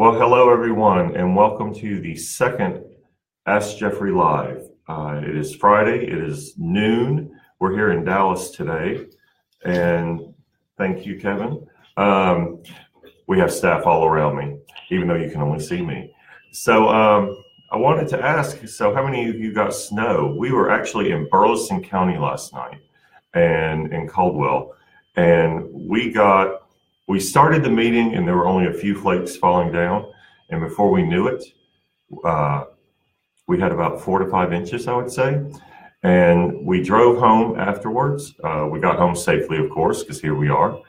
Well, hello everyone, and welcome to the second Ask Jeffrey Live. It is Friday, it is noon. We're here in Dallas today, and thank you, Kevin. We have staff all around me, even though you can only see me. So I wanted to ask, so how many of you got snow? We were actually in Burleson County last night and in Caldwell, and we started the meeting and there were only a few flakes falling down. And before we knew it, we had about 4 to 5 inches, I would say. And we drove home afterwards. We got home safely, of course, because here we are.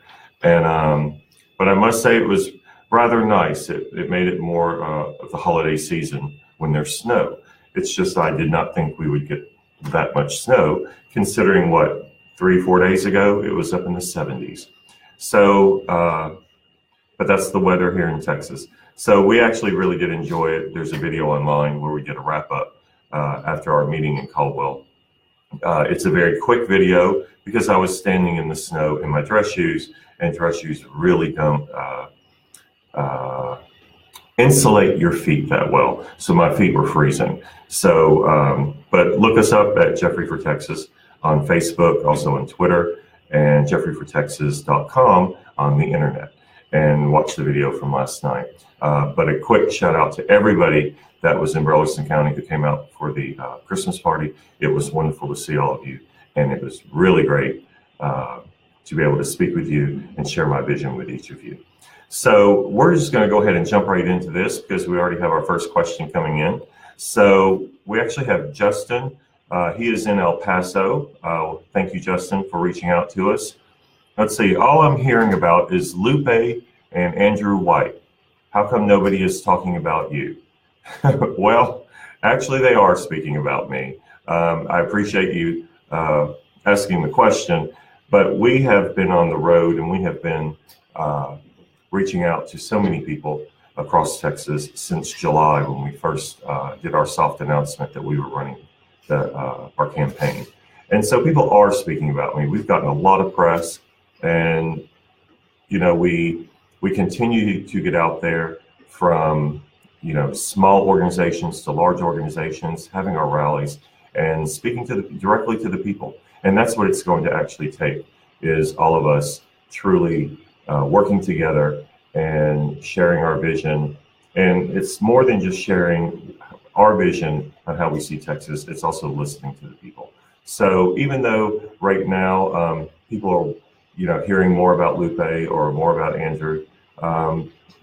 And but I must say it was rather nice. It made it more of the holiday season when there's snow. It's just I did not think we would get that much snow, considering what, 3 or 4 days ago, it was up in the 70s. So, but that's the weather here in Texas. So we actually really did enjoy it. There's a video online where we did a wrap up after our meeting in Caldwell. It's a very quick video because I was standing in the snow in my dress shoes, and dress shoes really don't insulate your feet that well. So my feet were freezing. So, but look us up at Jeffrey for Texas on Facebook, also on Twitter, and jeffreyfortexas.com on the internet, and watch the video from last night. But a quick shout out to everybody that was in Burleson County who came out for the Christmas party. It was wonderful to see all of you, and it was really great to be able to speak with you and share my vision with each of you. So we're just going to go ahead and jump right into this because we already have our first question coming in. So we actually have Justin. He is in El Paso. Thank you, Justin, for reaching out to us. Let's see, all I'm hearing about is Lupe and Andrew White. How come nobody is talking about you? Well, actually they are speaking about me. I appreciate you asking the question, but we have been on the road and we have been reaching out to so many people across Texas since July when we first did our soft announcement that we were running our campaign. And so people are speaking about me. We've gotten a lot of press, and you know, we continue to get out there from, you know, small organizations to large organizations, having our rallies and speaking directly to the people. And that's what it's going to actually take, is all of us truly working together and sharing our vision. And it's more than just sharing our vision on how we see Texas, it's also listening to the people. So even though right now people are, you know, hearing more about Lupe or more about Andrew,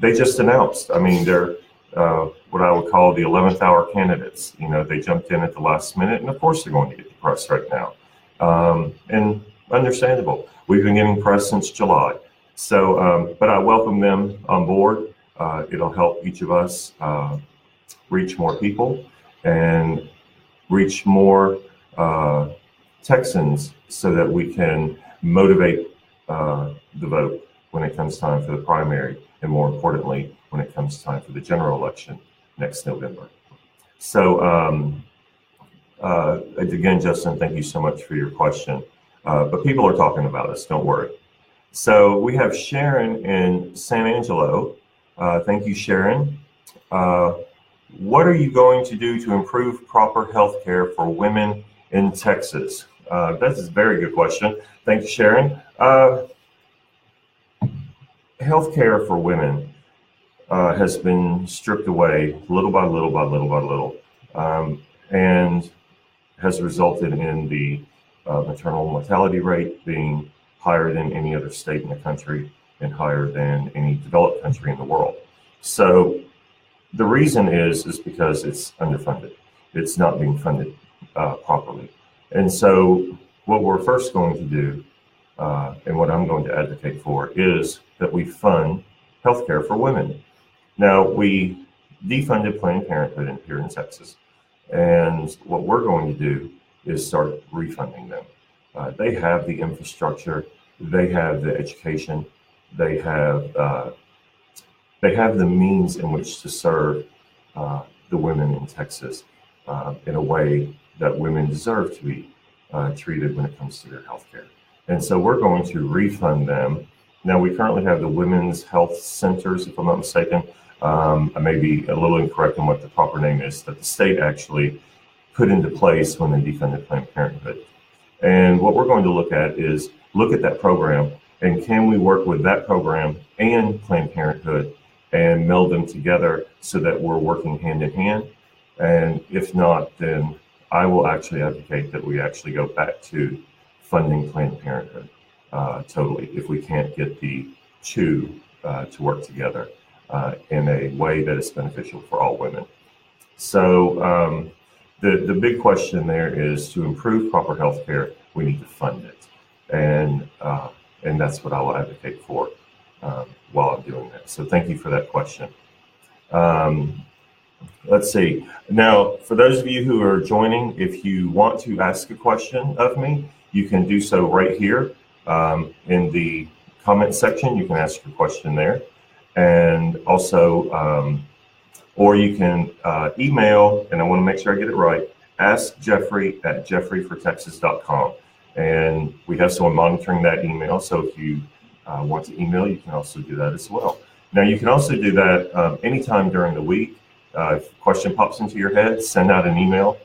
they just announced, I mean, they're what I would call the 11th hour candidates. You know, they jumped in at the last minute, and of course they're going to get the press right now. And understandable. We've been getting press since July. So, but I welcome them on board. It'll help each of us reach more people and reach more Texans so that we can motivate the vote when it comes time for the primary, and more importantly, when it comes time for the general election next November. So again, Justin, thank you so much for your question. But people are talking about us, don't worry. So we have Sharon in San Angelo. Thank you, Sharon. What are you going to do to improve proper health care for women in Texas? That's a very good question. Thank you, Sharon. Health care for women has been stripped away little by little by little by little, and has resulted in the maternal mortality rate being higher than any other state in the country and higher than any developed country in the world. So the reason is because it's underfunded. It's not being funded properly. And so what we're first going to do, and what I'm going to advocate for, is that we fund healthcare for women. Now, we defunded Planned Parenthood here in Texas, and what we're going to do is start refunding them. They have the infrastructure, they have the education, they have the means in which to serve the women in Texas in a way that women deserve to be treated when it comes to their health care. And so we're going to refund them. Now, we currently have the women's health centers, if I'm not mistaken, I may be a little incorrect on what the proper name is, that the state actually put into place when they defunded Planned Parenthood. And what we're going to look at is look at that program, and can we work with that program and Planned Parenthood and meld them together so that we're working hand in hand? And if not, then I will actually advocate that we actually go back to funding Planned Parenthood totally, if we can't get the two to work together in a way that is beneficial for all women. So the big question there is, to improve proper health care, we need to fund it. And that's what I will advocate for while I'm doing that. So thank you for that question. Let's see. Now, for those of you who are joining, if you want to ask a question of me, you can do so right here in the comment section. You can ask your question there. And also, or you can email, and I want to make sure I get it right, askjeffrey@jeffreyfortexas.com. And we have someone monitoring that email. So if you want to email, you can also do that as well. Now, you can also do that anytime during the week. If a question pops into your head, send out an email.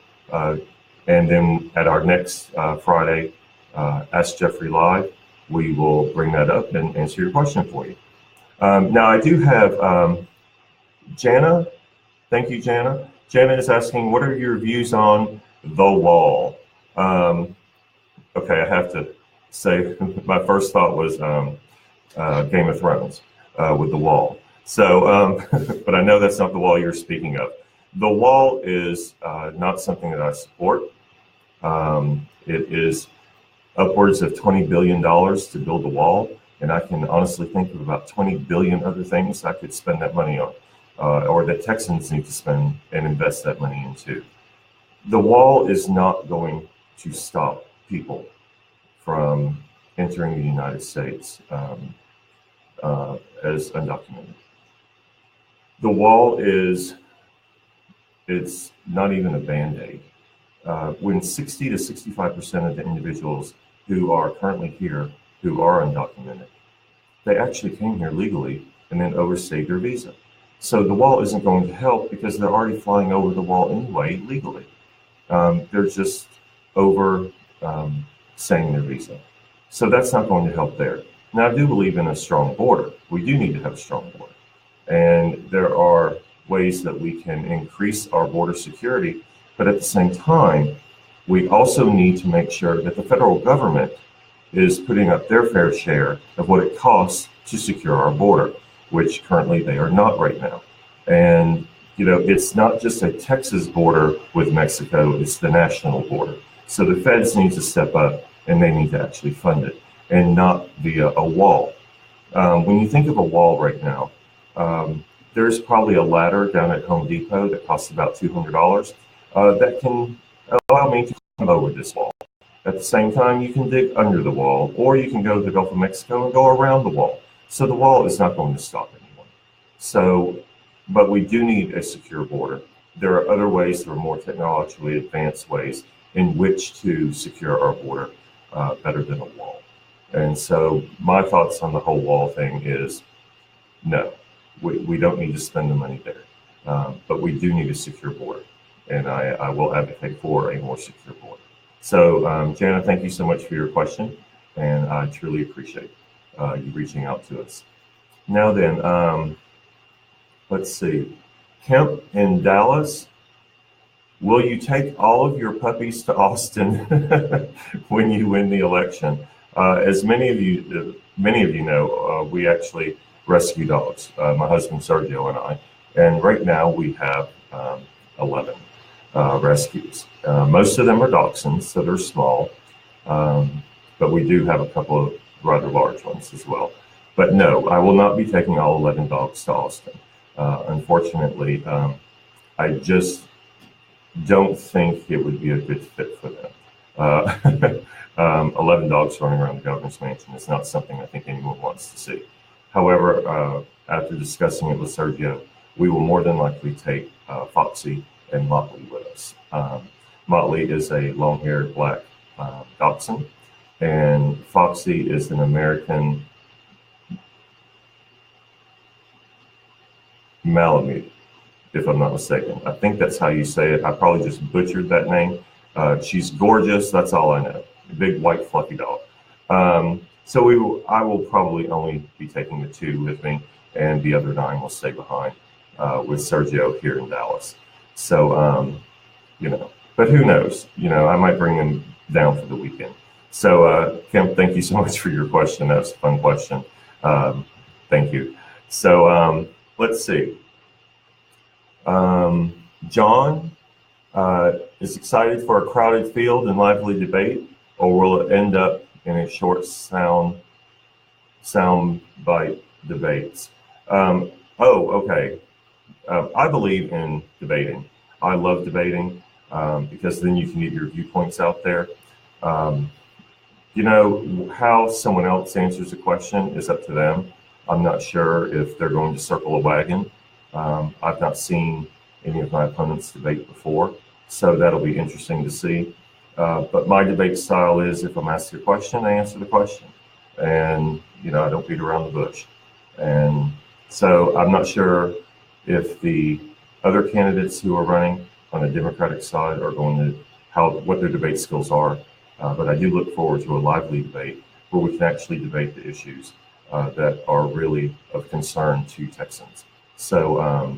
And then at our next Friday, Ask Jeffrey Live, we will bring that up and answer your question for you. Now, I do have Jana. Thank you, Jana. Jana is asking, what are your views on The Wall? Okay, I have to say, my first thought was Game of Thrones with The Wall. So, but I know that's not The Wall you're speaking of. The Wall is not something that I support. It is upwards of $20 billion to build the wall, and I can honestly think of about 20 billion other things I could spend that money on, or that Texans need to spend and invest that money into. The wall is not going to stop people from entering the United States as undocumented. The wall it's not even a Band-Aid. When 60 to 65% of the individuals who are currently here, who are undocumented, they actually came here legally and then overstayed their visa. So the wall isn't going to help because they're already flying over the wall anyway, legally. They're just overstaying their visa. So that's not going to help there. Now, I do believe in a strong border. We do need to have a strong border. And there are ways that we can increase our border security, but at the same time, we also need to make sure that the federal government is putting up their fair share of what it costs to secure our border, which currently they are not right now. And, you know, it's not just a Texas border with Mexico, it's the national border. So the feds need to step up and they need to actually fund it, and not via a wall. When you think of a wall right now, there's probably a ladder down at Home Depot that costs about $200 that can allow me to come over this wall. At the same time, you can dig under the wall, or you can go to the Gulf of Mexico and go around the wall. So the wall is not going to stop anyone. So, but we do need a secure border. There are other ways, there are more technologically advanced ways in which to secure our border better than a wall. And so my thoughts on the whole wall thing is, no, we don't need to spend the money there. But we do need a secure border. And I will advocate for a more secure border. So, Jana, thank you so much for your question. And I truly appreciate you reaching out to us. Now then, let's see. Kemp in Dallas, will you take all of your puppies to Austin when you win the election? As many of you know, we actually rescue dogs, my husband Sergio and I. And right now we have 11 rescues. Most of them are dachshunds, so they're small. But we do have a couple of rather large ones as well. But no, I will not be taking all 11 dogs to Austin. Unfortunately, I just don't think it would be a good fit for them. 11 dogs running around the governor's mansion is not something I think anyone wants to see. However, after discussing it with Sergio, we will more than likely take Foxy and Motley with us. Motley is a long-haired black dachshund, and Foxy is an American Malamute, if I'm not mistaken. I think that's how you say it. I probably just butchered that name. She's gorgeous. That's all I know. A big white fluffy dog. So I will probably only be taking the 2 with me, and the other 9 will stay behind with Sergio here in Dallas. So, but who knows? I might bring him down for the weekend. So, Kim, thank you so much for your question. That was a fun question. Thank you. So, let's see. John is excited for a crowded field and lively debate, or will it end up in a short sound bite debates? Okay. I believe in debating. I love debating because then you can get your viewpoints out there. How someone else answers a question is up to them. I'm not sure if they're going to circle a wagon. I've not seen any of my opponents debate before, so that'll be interesting to see. But my debate style is, if I'm asked a question, I answer the question. And, I don't beat around the bush. And so I'm not sure if the other candidates who are running on the Democratic side are going to, what their debate skills are. But I do look forward to a lively debate where we can actually debate the issues that are really of concern to Texans. So,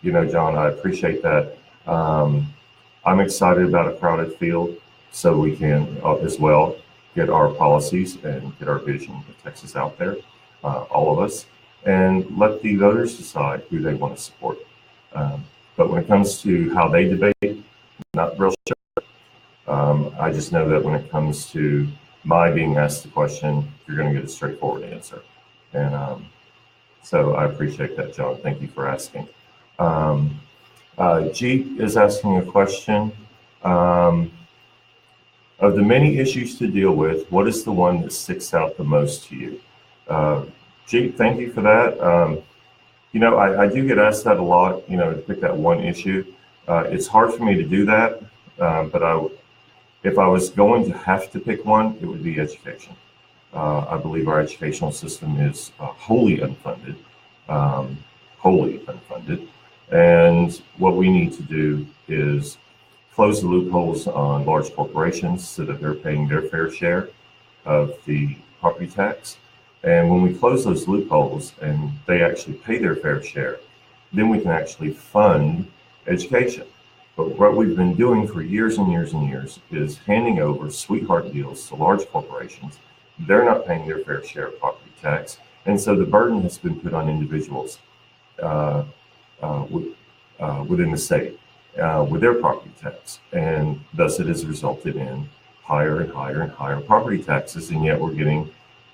John, I appreciate that. I'm excited about a crowded field so we can as well get our policies and get our vision of Texas out there, all of us, and let the voters decide who they want to support. But when it comes to how they debate, not real sure. I just know that when it comes to my being asked the question, you're going to get a straightforward answer. And so I appreciate that, John. Thank you for asking. Jeep is asking a question. Of the many issues to deal with, what is the one that sticks out the most to you? Jeep, thank you for that. I do get asked that a lot, to pick that one issue. It's hard for me to do that, but if I was going to have to pick one, it would be education. I believe our educational system is wholly unfunded. And what we need to do is close the loopholes on large corporations so that they're paying their fair share of the property tax. And when we close those loopholes and they actually pay their fair share, then we can actually fund education. But what we've been doing for years and years and years is handing over sweetheart deals to large corporations. They're not paying their fair share of property tax. And so the burden has been put on individuals within the state with their property tax. And thus it has resulted in higher and higher and higher property taxes, and yet we're getting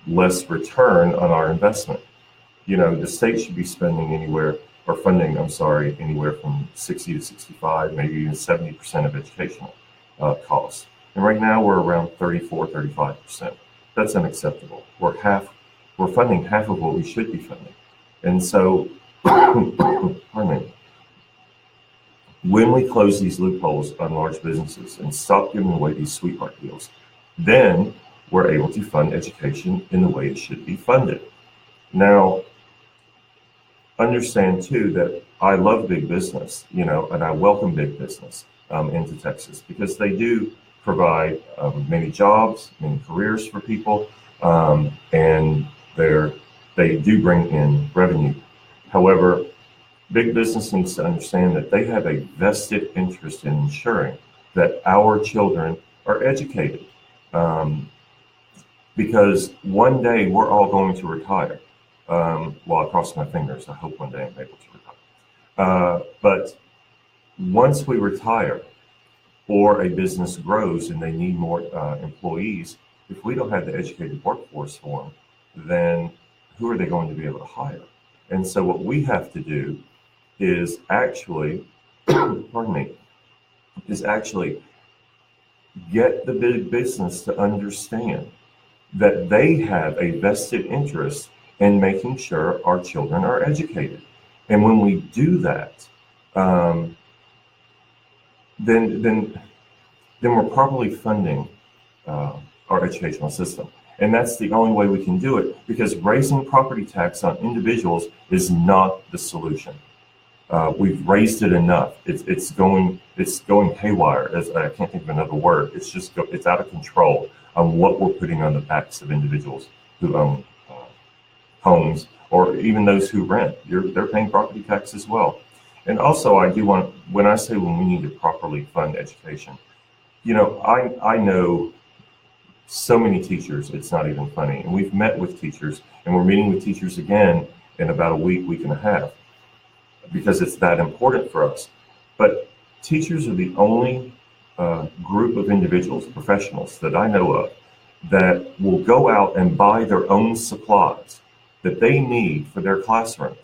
less return on our investment. The state should be spending anywhere from 60 to 65, maybe even 70% of educational costs. And right now we're around 34, 35%. That's unacceptable. We're funding half of what we should be funding. And so, pardon me, when we close these loopholes on large businesses and stop giving away these sweetheart deals, then we're able to fund education in the way it should be funded. Now, understand too that I love big business, and I welcome big business into Texas because they do provide many jobs, many careers for people, and they do bring in revenue. However, big business needs to understand that they have a vested interest in ensuring that our children are educated, because one day we're all going to retire. Well, I cross my fingers. I hope one day I'm able to retire. But once we retire or a business grows and they need more employees, if we don't have the educated workforce for them, then who are they going to be able to hire? And so what we have to do is actually, get the big business to understand that they have a vested interest in making sure our children are educated. And when we do that, then we're properly funding our educational system. And that's the only way we can do it, because raising property tax on individuals is not the solution. We've raised it enough. It's going haywire. I can't think of another word. It's out of control on what we're putting on the backs of individuals who own homes, or even those who rent. They're paying property tax as well. And also, I do want, when we need to properly fund education, I know so many teachers, it's not even funny. And we've met with teachers, and we're meeting with teachers again in about a week and a half, because it's that important for us. But teachers are the only group of individuals, professionals that I know of, that will go out and buy their own supplies that they need for their classrooms.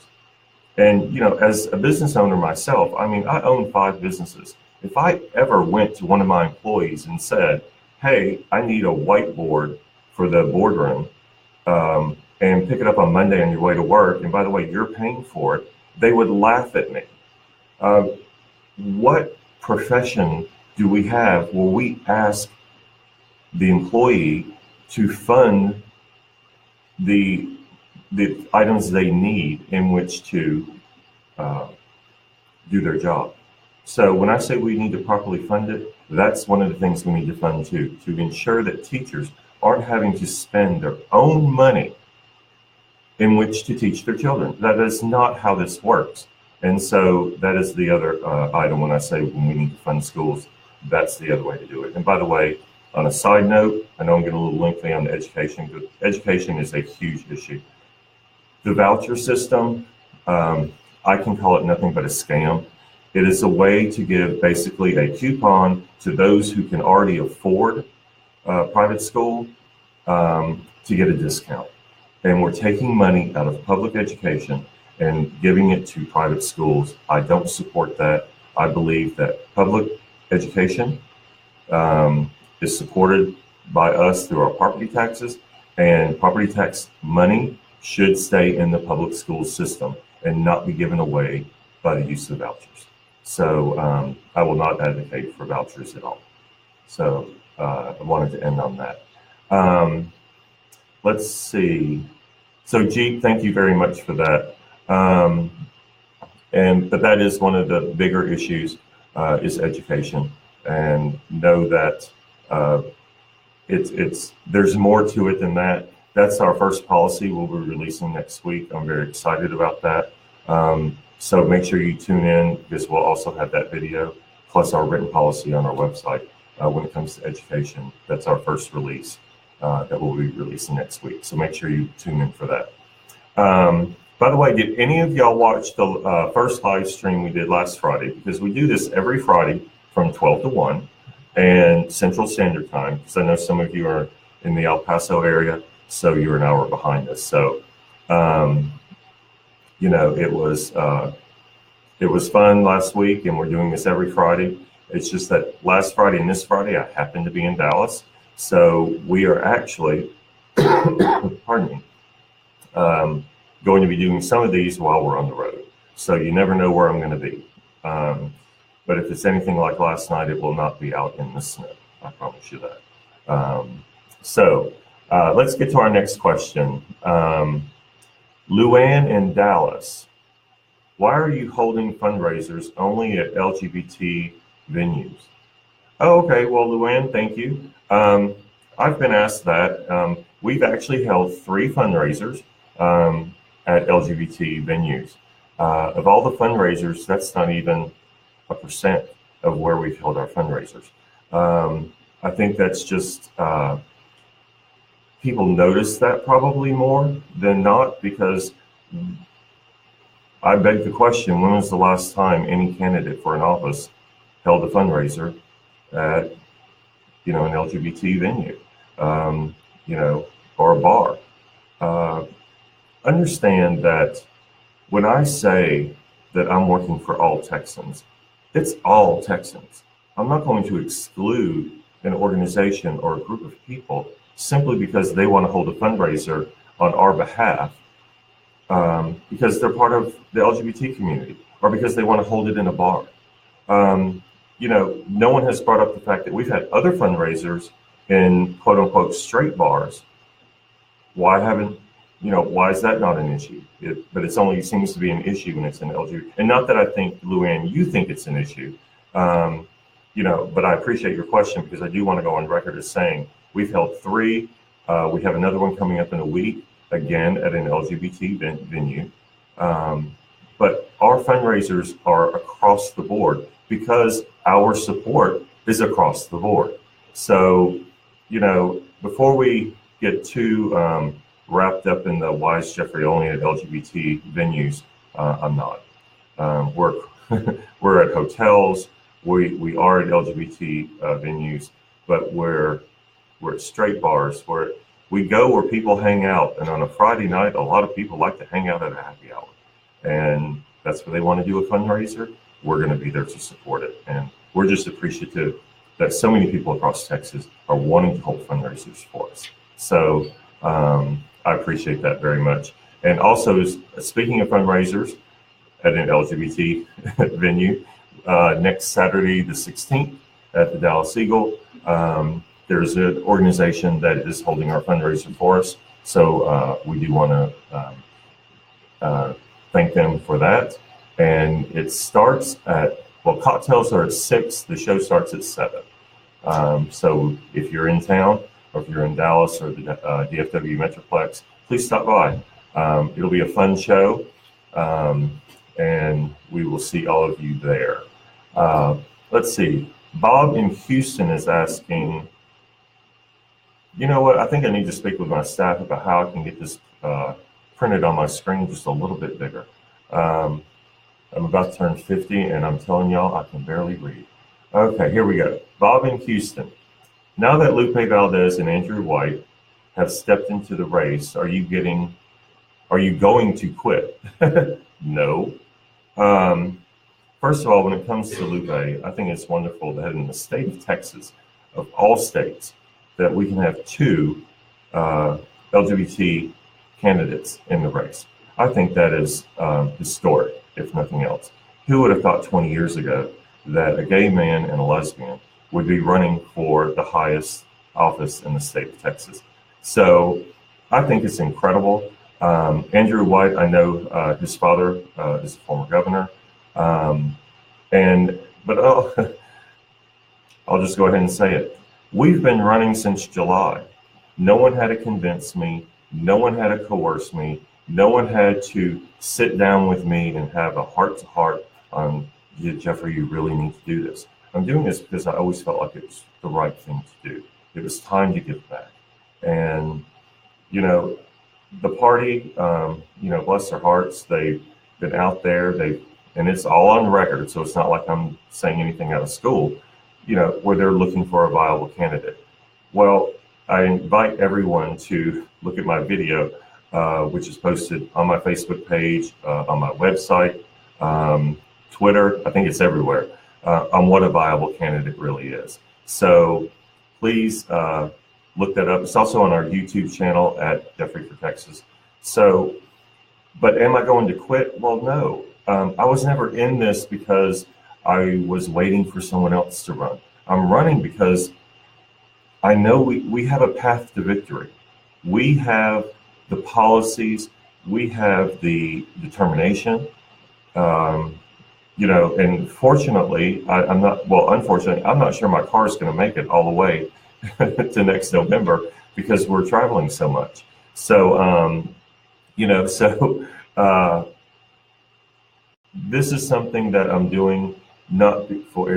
And, as a business owner myself, I own 5 businesses. If I ever went to one of my employees and said, hey, I need a whiteboard for the boardroom, and pick it up on Monday on your way to work, and by the way, you're paying for it, they would laugh at me. What profession do we have where we ask the employee to fund the items they need in which to do their job? So when I say we need to properly fund it, that's one of the things we need to fund too, to ensure that teachers aren't having to spend their own money in which to teach their children. That is not how this works. And so that is the other item when I say when we need to fund schools, that's the other way to do it. And by the way, on a side note, I know I'm getting a little lengthy on the education, but education is a huge issue. The voucher system, I can call it nothing but a scam. It is a way to give basically a coupon to those who can already afford private school to get a discount. And we're taking money out of public education and giving it to private schools. I don't support that. I believe that public education is supported by us through our property taxes, and property tax money should stay in the public school system and not be given away by the use of vouchers. So I will not advocate for vouchers at all. So I wanted to end on that. Let's see. So Jeep, thank you very much for that. But that is one of the bigger issues is education, and know that there's more to it than that. That's our first policy we'll be releasing next week. I'm very excited about that. So make sure you tune in, because we'll also have that video, plus our written policy on our website when it comes to education. That's our first release that we'll be releasing next week. So make sure you tune in for that. By the way, did any of y'all watch the first live stream we did last Friday? Because we do this every Friday from 12 to 1 and Central Standard Time, because I know some of you are in the El Paso area, so you're an hour behind us. So, it was fun last week, and we're doing this every Friday. It's just that last Friday and this Friday, I happened to be in Dallas. So we are actually, pardon me, going to be doing some of these while we're on the road. So you never know where I'm going to be. But if it's anything like last night, it will not be out in the snow. I promise you that. So let's get to our next question. Luann in Dallas. Why are you holding fundraisers only at LGBT venues? Oh, okay. Well, Luann, thank you. I've been asked that. We've actually held 3 fundraisers at LGBT venues. Of all the fundraisers, that's not even 1% of where we've held our fundraisers. I think that's just people notice that probably more than not, because I beg the question, when was the last time any candidate for an office held a fundraiser at, an LGBT venue, or a bar? Understand that when I say that I'm working for all Texans, it's all Texans. I'm not going to exclude an organization or a group of people simply because they want to hold a fundraiser on our behalf, because they're part of the LGBT community, or because they want to hold it in a bar. No one has brought up the fact that we've had other fundraisers in quote unquote straight bars. Why haven't why is that not an issue? But it's only seems to be an issue when it's an LGBT. And not that I think, Luann, you think it's an issue, but I appreciate your question, because I do want to go on record as saying we've held 3. We have another one coming up in a week, again at an LGBT venue. But our fundraisers are across the board because our support is across the board. So, before we get too wrapped up in the why is Jeffrey only at LGBT venues, I'm not. We're at hotels. We are at LGBT venues, but we're at straight bars where we go where people hang out. And on a Friday night, a lot of people like to hang out at a happy hour. And that's where they want to do a fundraiser. We're going to be there to support it. And we're just appreciative that so many people across Texas are wanting to hold fundraisers for us. So I appreciate that very much. And also, speaking of fundraisers at an LGBT venue, next Saturday, the 16th, at the Dallas Eagle, there's an organization that is holding our fundraiser for us. So we do want to thank them for that. And it starts at, cocktails are at 6. The show starts at 7. So if you're in town, or if you're in Dallas or the DFW Metroplex, please stop by. It'll be a fun show, and we will see all of you there. Let's see. Bob in Houston is asking, you know what, I think I need to speak with my staff about how I can get this printed on my screen just a little bit bigger. I'm about to turn 50, and I'm telling y'all I can barely read. Okay, here we go. Bob in Houston. Now that Lupe Valdez and Andrew White have stepped into the race, are you going to quit? No. First of all, when it comes to Lupe, I think it's wonderful that in the state of Texas, of all states, that we can have 2 LGBT candidates in the race. I think that is historic, if nothing else. Who would have thought 20 years ago that a gay man and a lesbian would be running for the highest office in the state of Texas? So I think it's incredible. Andrew White, I know his father is a former governor. But I'll just go ahead and say it. We've been running since July. No one had to convince me. No one had to coerce me. No one had to sit down with me and have a heart-to-heart on, yeah, Jeffrey, you really need to do this. I'm doing this because I always felt like it was the right thing to do. It was time to give back. And, the party, bless their hearts, they've been out there, and it's all on record, so it's not like I'm saying anything out of school, where they're looking for a viable candidate. Well, I invite everyone to look at my video, which is posted on my Facebook page, on my website, Twitter, I think it's everywhere, on what a viable candidate really is. So please look that up. It's also on our YouTube channel at Jeffrey for Texas. So, but am I going to quit? Well, no. I was never in this because I was waiting for someone else to run. I'm running because I know we have a path to victory. We have the policies, we have the determination, and fortunately, unfortunately, I'm not sure my car is going to make it all the way to next November because we're traveling so much. So, this is something that I'm doing not for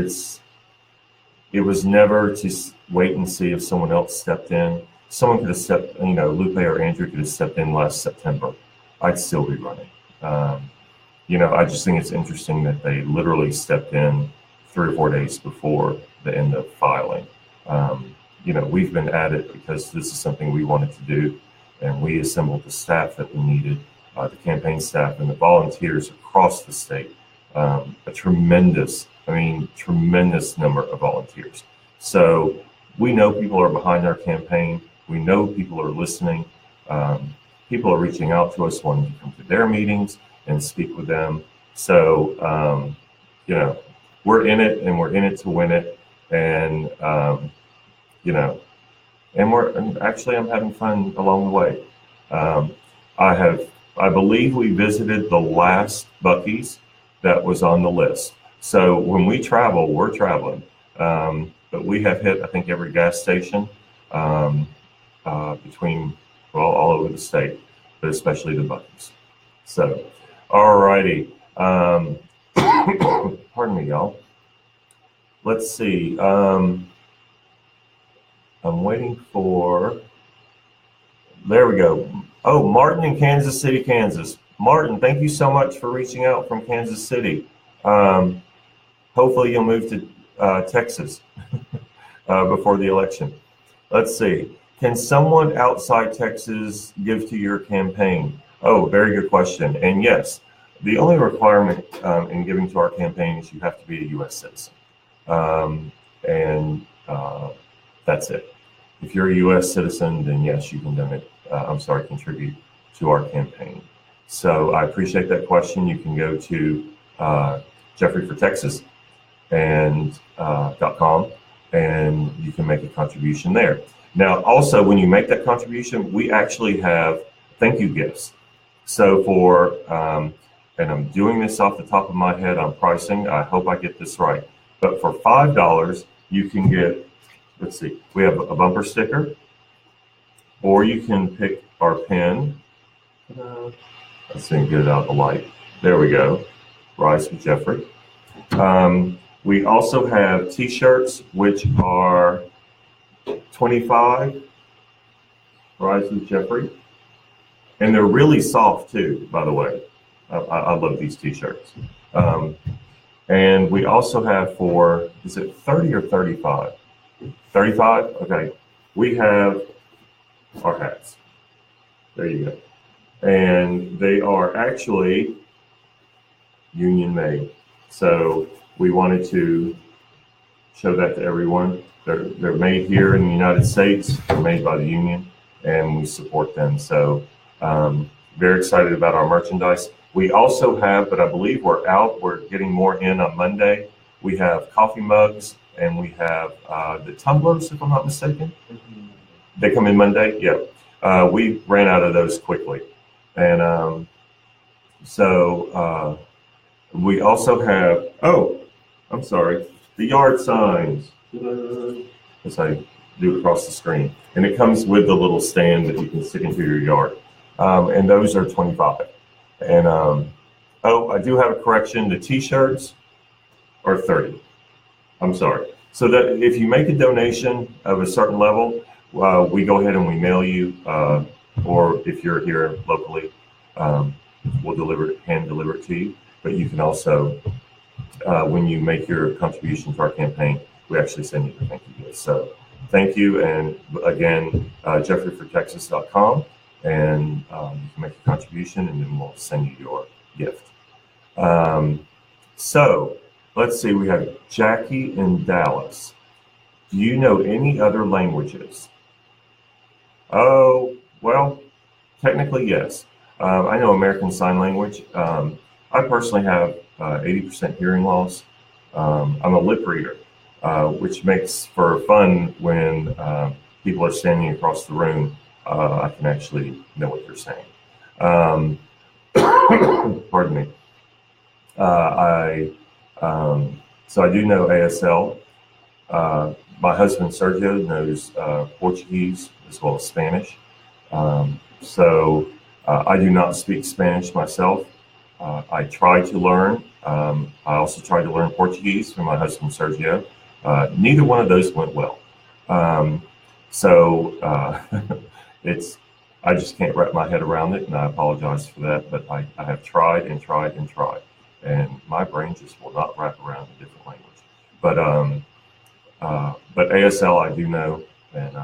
it was never to wait and see if someone else stepped in. Someone could have stepped, Lupe or Andrew could have stepped in last September. I'd still be running. I just think it's interesting that they literally stepped in 3 or 4 days before the end of filing. We've been at it because this is something we wanted to do, and we assembled the staff that we needed, the campaign staff and the volunteers across the state, a tremendous number of volunteers. So we know people are behind our campaign. We know people are listening. People are reaching out to us wanting to come to their meetings and speak with them. So, we're in it, and we're in it to win it. And, and I'm having fun along the way. I believe we visited the last Buc-ee's that was on the list. So when we travel, we're traveling. But we have hit, I think, every gas station between, well, all over the state, but especially the Buc-ee's. So, all righty. Pardon me, y'all. Let's see. I'm waiting for, there we go. Oh, Martin in Kansas City, Kansas. Martin, thank you so much for reaching out from Kansas City. Hopefully you'll move to Texas before the election. Let's see. Can someone outside Texas give to your campaign? Oh, very good question. And yes, the only requirement in giving to our campaign is you have to be a U.S. citizen. That's it. If you're a U.S. citizen, then yes, you can donate. Contribute to our campaign. So I appreciate that question. You can go to Jeffrey for Texas and .com, and you can make a contribution there. Now, also, when you make that contribution, we actually have thank you gifts. So for, and I'm doing this off the top of my head on pricing, I hope I get this right, but for $5, you can get, let's see, we have a bumper sticker, or you can pick our pen. Let's see, get it out of the light. There we go. Rise with Jeffrey. We also have t-shirts, which are $25. Rise with Jeffrey. And they're really soft too, by the way. I love these t-shirts. And we also have for, is it 30 or 35? 35? Okay. We have our hats. There you go. And they are actually union made. So we wanted to show that to everyone. They're made here in the United States. They're made by the union, and we support them. So very excited about our merchandise. We also have, but I believe we're getting more in on Monday. We have coffee mugs, and we have the tumblers, if I'm not mistaken. Mm-hmm. They come in Monday? Yeah. We ran out of those quickly. And we also have, the yard signs. As I do across the screen. And it comes with the little stand that you can stick into your yard. And those are $25. And, I do have a correction. The t-shirts are $30. I'm sorry. So that if you make a donation of a certain level, we go ahead and we mail you, or if you're here locally, we'll hand deliver it to you. But you can also, when you make your contribution to our campaign, we actually send you the thank you gift. So thank you. And again, jeffreyfortexas.com, and you can make a contribution, and then we'll send you your gift. So let's see, we have Jackie in Dallas. Do you know any other languages? Oh, well, technically, yes. I know American Sign Language. I personally have 80% hearing loss. I'm a lip reader, which makes for fun when people are standing across the room. I can actually know what they're saying. Pardon me. So I do know ASL. My husband Sergio knows Portuguese as well as Spanish. So I do not speak Spanish myself. I try to learn. I also tried to learn Portuguese from my husband Sergio. Neither one of those went well. I just can't wrap my head around it, and I apologize for that. But I have tried and tried and tried, and my brain just will not wrap around a different language. But ASL I do know, and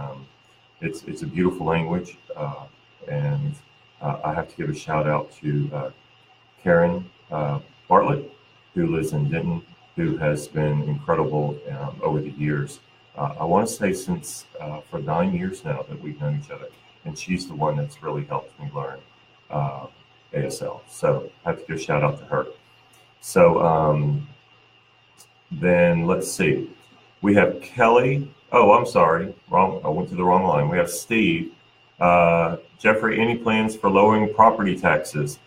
it's a beautiful language, and I have to give a shout out to Karen Bartlett, who lives in Denton, who has been incredible over the years. I want to say since for 9 years now that we've known each other, and she's the one that's really helped me learn ASL. So I have to give a shout out to her. So then let's see. We have Kelly. Oh, I'm sorry. Wrong. I went to the wrong line. We have Steve, Jeffrey, any plans for lowering property taxes?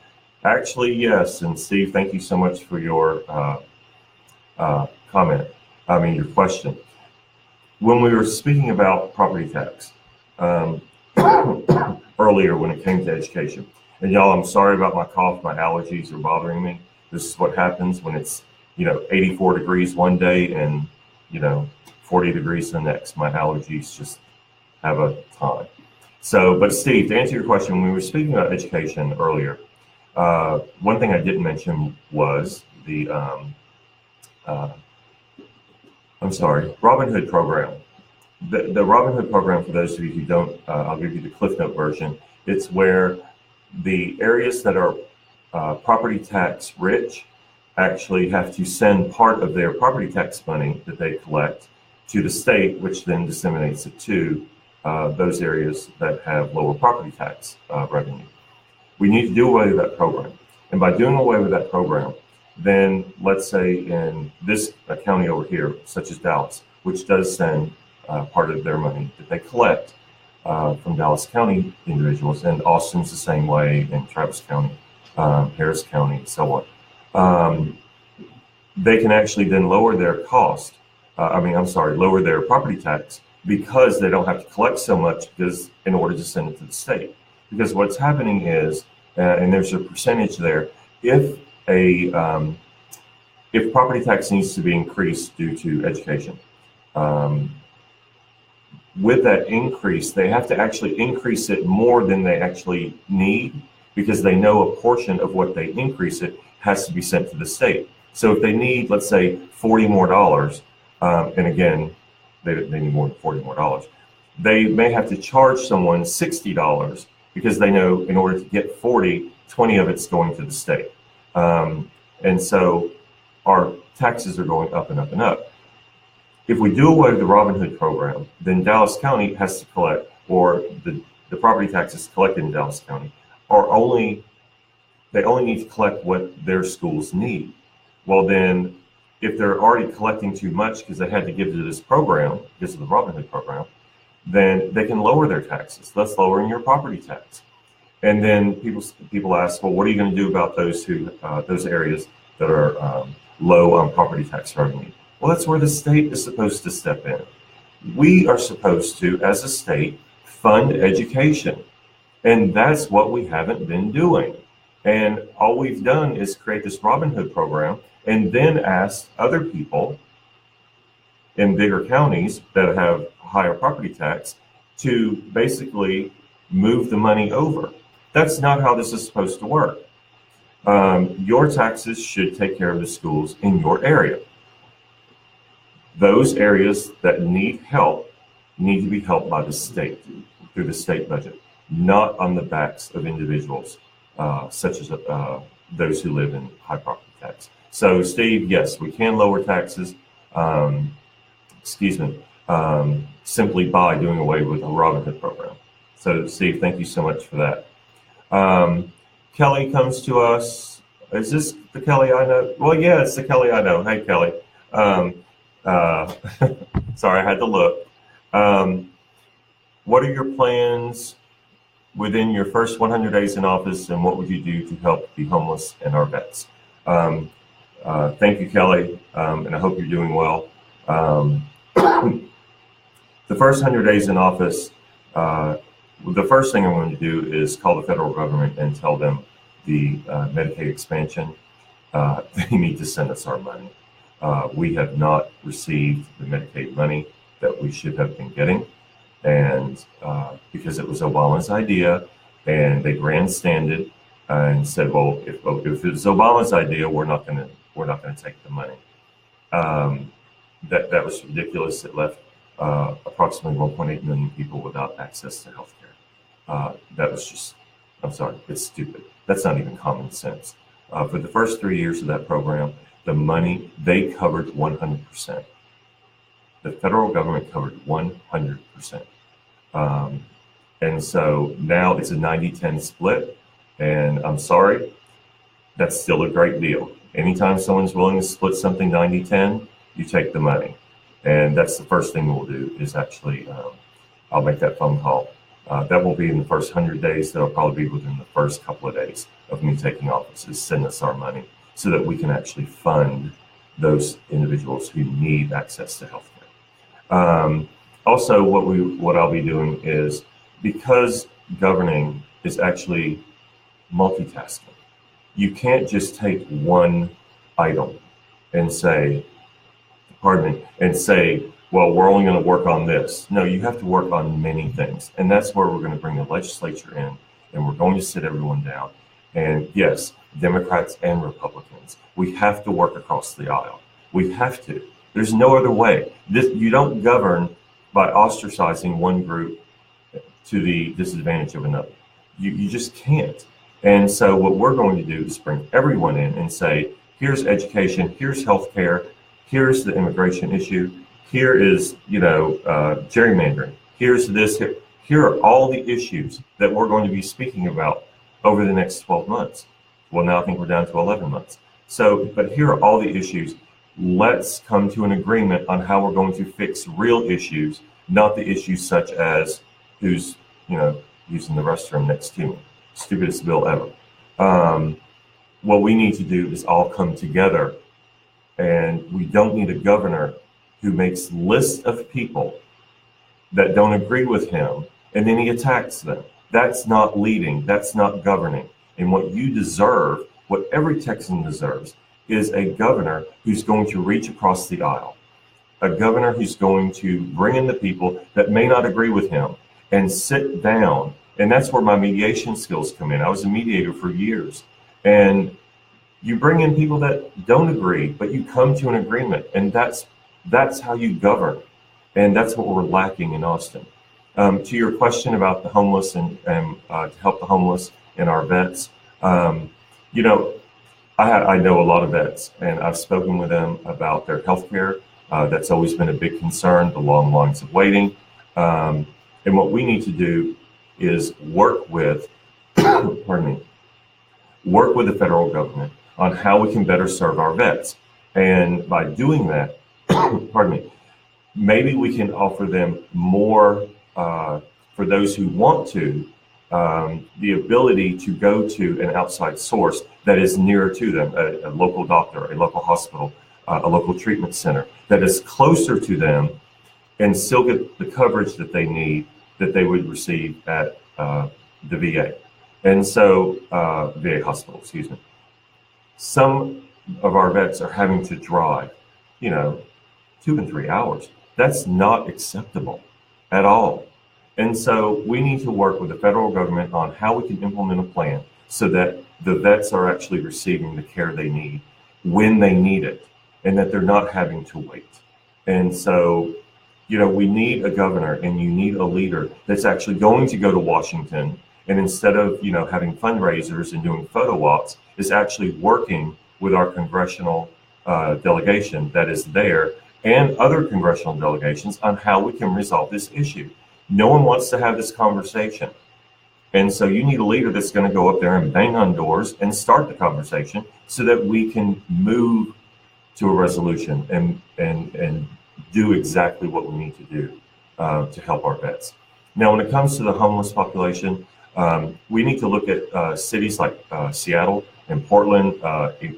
Actually, yes. And Steve, thank you so much for your your question. When we were speaking about property tax earlier when it came to education, and y'all, I'm sorry about my cough, my allergies are bothering me. This is what happens when it's, 84 degrees one day and, 40 degrees the next. My allergies just have a time. So, but Steve, to answer your question, when we were speaking about education earlier, one thing I didn't mention was the, Robin Hood program. The Robin Hood program, for those of you who don't, I'll give you the Cliff Note version. It's where the areas that are property tax rich actually have to send part of their property tax money that they collect to the state, which then disseminates it to those areas that have lower property tax revenue. We need to do away with that program. And by doing away with that program, then let's say in this county over here, such as Dallas, which does send part of their money that they collect from Dallas County individuals, and Austin's the same way, and Travis County, Harris County, and so on. They can actually then lower their cost, lower their property tax, because they don't have to collect so much in order to send it to the state. Because what's happening is, and there's a percentage there, if property tax needs to be increased due to education, with that increase, they have to actually increase it more than they actually need, because they know a portion of what they increase it has to be sent to the state. So if they need, let's say, $40 more, and again, they need more than $40 more, they may have to charge someone $60 because they know in order to get 40, 20 of it's going to the state. And so our taxes are going up and up and up. If we do away with the Robin Hood program, then Dallas County has to collect, or the property taxes collected in Dallas County they only need to collect what their schools need. Well, then if they're already collecting too much because they had to give to this program, because of the Robin Hood program, then they can lower their taxes. That's lowering your property tax. And then people ask, well, what are you going to do about those areas that are low on property tax revenue? Well, that's where the state is supposed to step in. We are supposed to, as a state, fund education. And that's what we haven't been doing. And all we've done is create this Robin Hood program and then ask other people in bigger counties that have higher property tax to basically move the money over. That's not how this is supposed to work. Your taxes should take care of the schools in your area. Those areas that need help need to be helped by the state, through the state budget, not on the backs of individuals, such as those who live in high property tax. So, Steve, yes, we can lower taxes, simply by doing away with the Robin Hood program. So, Steve, thank you so much for that. Kelly comes to us. Is this the Kelly I know? Well, yeah, it's the Kelly I know. Hey, Kelly. Sorry, I had to look. What are your plans within your first 100 days in office, and what would you do to help the homeless and our vets? Thank you, Kelly, and I hope you're doing well. The first 100 days in office, the first thing I'm going to do is call the federal government and tell them the Medicaid expansion, they need to send us our money. We have not received the Medicaid money that we should have been getting, and because it was Obama's idea, and they grandstanded and said, "Well, if it's Obama's idea, we're not going to take the money." That was ridiculous. It left approximately 1.8 million people without access to health care. That was just, I'm sorry, it's stupid. That's not even common sense. For the first 3 years of that program, the money, they covered 100%. The federal government covered 100%. And so now it's a 90-10 split. And I'm sorry, that's still a great deal. Anytime someone's willing to split something 90-10, you take the money. And that's the first thing we'll do is actually, I'll make that phone call That won't be in the first 100 days. That'll probably be within the first couple of days of me taking office, is send us our money so that we can actually fund those individuals who need access to healthcare. Also, what I'll be doing is, because governing is actually multitasking, you can't just take one item and say, well, we're only going to work on this. No, you have to work on many things. And that's where we're going to bring the legislature in, and we're going to sit everyone down. And yes, Democrats and Republicans, we have to work across the aisle. We have to. There's no other way. You don't govern by ostracizing one group to the disadvantage of another. You just can't. And so what we're going to do is bring everyone in and say, here's education, here's healthcare, here's the immigration issue, here is, gerrymandering, here's this, here are all the issues that we're going to be speaking about over the next 12 months. Well, now I think we're down to 11 months. So, but here are all the issues. Let's come to an agreement on how we're going to fix real issues, not the issues such as who's, using the restroom next to me. Stupidest bill ever. What we need to do is all come together, and we don't need a governor who makes lists of people that don't agree with him, and then he attacks them. That's not leading. That's not governing. And what you deserve, what every Texan deserves, is a governor who's going to reach across the aisle, a governor who's going to bring in the people that may not agree with him and sit down. And that's where my mediation skills come in. I was a mediator for years. And you bring in people that don't agree, but you come to an agreement. And that's how you govern. And that's what we're lacking in Austin. To your question about the homeless and to help the homeless and our vets, I know a lot of vets, and I've spoken with them about their health care. That's always been a big concern, the long lines of waiting. And what we need to do is work with, work with the federal government on how we can better serve our vets. And by doing that, maybe we can offer them more, for those who want to, the ability to go to an outside source that is nearer to them, a local doctor, a local hospital, a local treatment center that is closer to them, and still get the coverage that they need, that they would receive at the VA. And so, VA hospital, excuse me. Some of our vets are having to drive, 2 and 3 hours. That's not acceptable at all. And so we need to work with the federal government on how we can implement a plan so that the vets are actually receiving the care they need when they need it, and that they're not having to wait. And so, we need a governor, and you need a leader that's actually going to go to Washington, and instead of, having fundraisers and doing photo walks, is actually working with our congressional delegation that is there and other congressional delegations on how we can resolve this issue. No one wants to have this conversation. And so you need a leader that's going to go up there and bang on doors and start the conversation so that we can move to a resolution and do exactly what we need to do to help our vets. Now, when it comes to the homeless population, we need to look at cities like Seattle and Portland.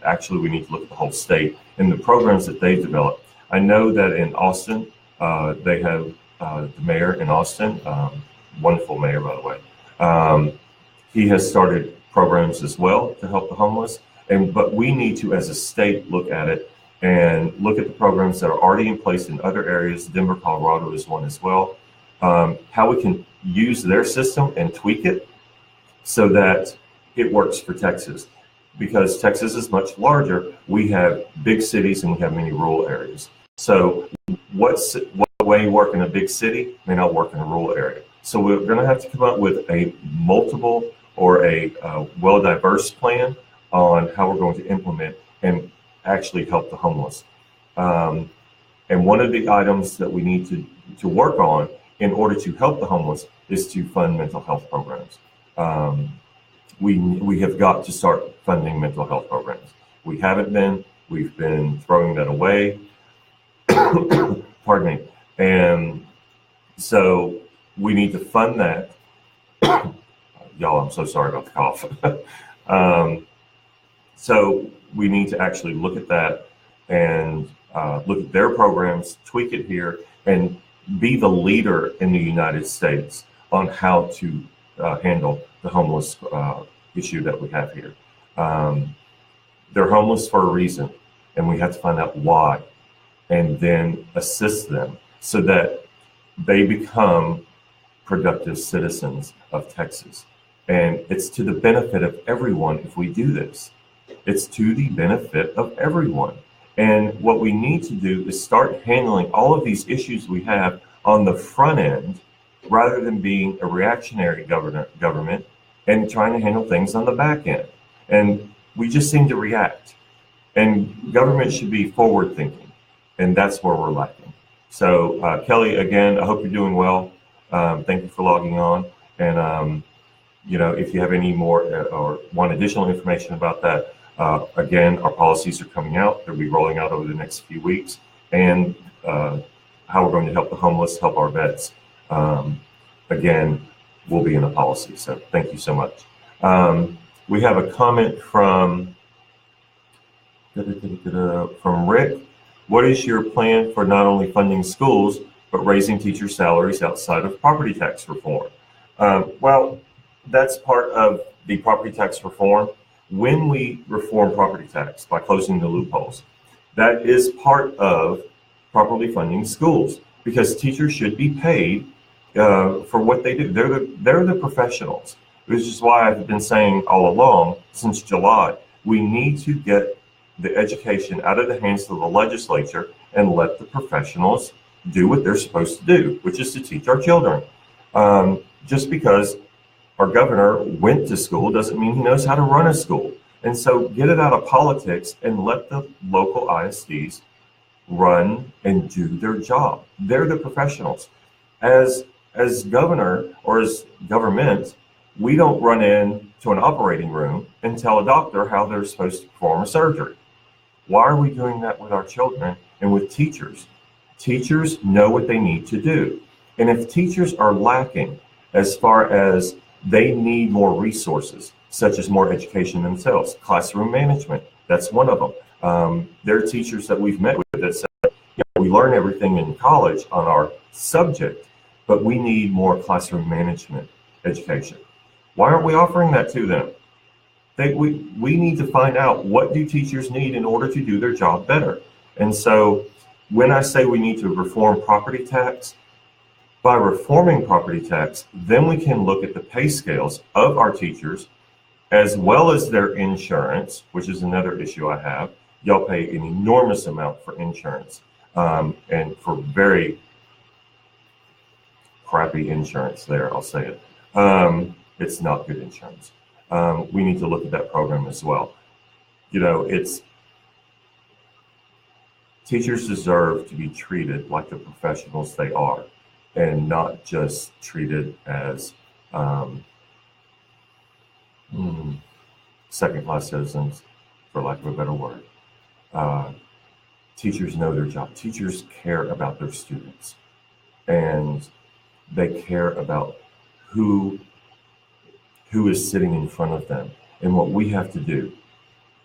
Actually, we need to look at the whole state and the programs that they've developed. I know that in Austin, they have the mayor in Austin, wonderful mayor, by the way. He has started programs as well to help the homeless. But we need to, as a state, look at it and look at the programs that are already in place in other areas. Denver, Colorado is one as well. How we can use their system and tweak it so that it works for Texas. Because Texas is much larger, we have big cities and we have many rural areas. So what way you work in a big city may not work in a rural area. So we're going to have to come up with a multiple or a well-diverse plan on how we're going to implement and actually help the homeless. And one of the items that we need to work on in order to help the homeless is to fund mental health programs. We have got to start funding mental health programs. We haven't been. We've been throwing that away. Pardon me. And so we need to fund that. Y'all, I'm so sorry about the cough. So we need to actually look at that and look at their programs, tweak it here, and be the leader in the United States on how to handle the homeless issue that we have here. They're homeless for a reason, and we have to find out why, and then assist them so that they become productive citizens of Texas. And it's to the benefit of everyone if we do this. It's to the benefit of everyone. And what we need to do is start handling all of these issues we have on the front end rather than being a reactionary government and trying to handle things on the back end. And we just seem to react. And government should be forward thinking. And that's where we're lacking. So Kelly, again, I hope you're doing well. Thank you for logging on. And, if you have any more or want additional information about that, again, our policies are coming out. They'll be rolling out over the next few weeks. And how we're going to help the homeless, help our vets, again, will be in the policy. So thank you so much. We have a comment from Rick. What is your plan for not only funding schools, but raising teacher salaries outside of property tax reform? Well, that's part of the property tax reform. When we reform property tax by closing the loopholes, that is part of properly funding schools, because teachers should be paid for what they do. They're the professionals, which is why I've been saying all along since July, we need to get the education out of the hands of the legislature and let the professionals do what they're supposed to do, which is to teach our children. Just because our governor went to school doesn't mean he knows how to run a school. And so get it out of politics and let the local ISDs run and do their job. They're the professionals. As governor or as government, we don't run into an operating room and tell a doctor how they're supposed to perform a surgery. Why are we doing that with our children and with teachers? Teachers know what they need to do. And if teachers are lacking as far as they need more resources, such as more education themselves, classroom management, that's one of them. There are teachers that we've met with that say, we learn everything in college on our subject, but we need more classroom management education. Why aren't we offering that to them? We need to find out, what do teachers need in order to do their job better? And so when I say we need to reform property tax, by reforming property tax, then we can look at the pay scales of our teachers as well as their insurance, which is another issue I have. Y'all pay an enormous amount for insurance, and for very crappy insurance there, I'll say it. It's not good insurance. We need to look at that program as well. Teachers deserve to be treated like the professionals they are, and not just treated as second-class citizens, for lack of a better word. Teachers know their job. Teachers care about their students, and they care about who is sitting in front of them. And what we have to do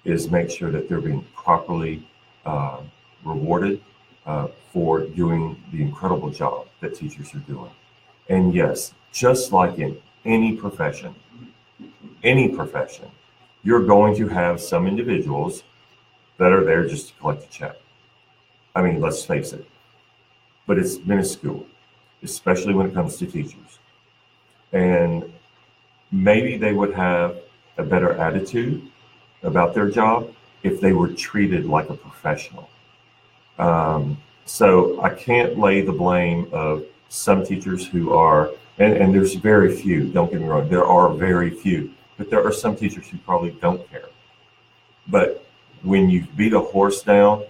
is make sure that they're being properly rewarded for doing the incredible job that teachers are doing. And yes, just like in any profession, you're going to have some individuals that are there just to collect a check. I mean, let's face it, but it's minuscule, especially when it comes to teachers. And maybe they would have a better attitude about their job if they were treated like a professional. So I can't lay the blame of some teachers who are, and there's very few, don't get me wrong, there are very few, but there are some teachers who probably don't care. But when you beat a horse down,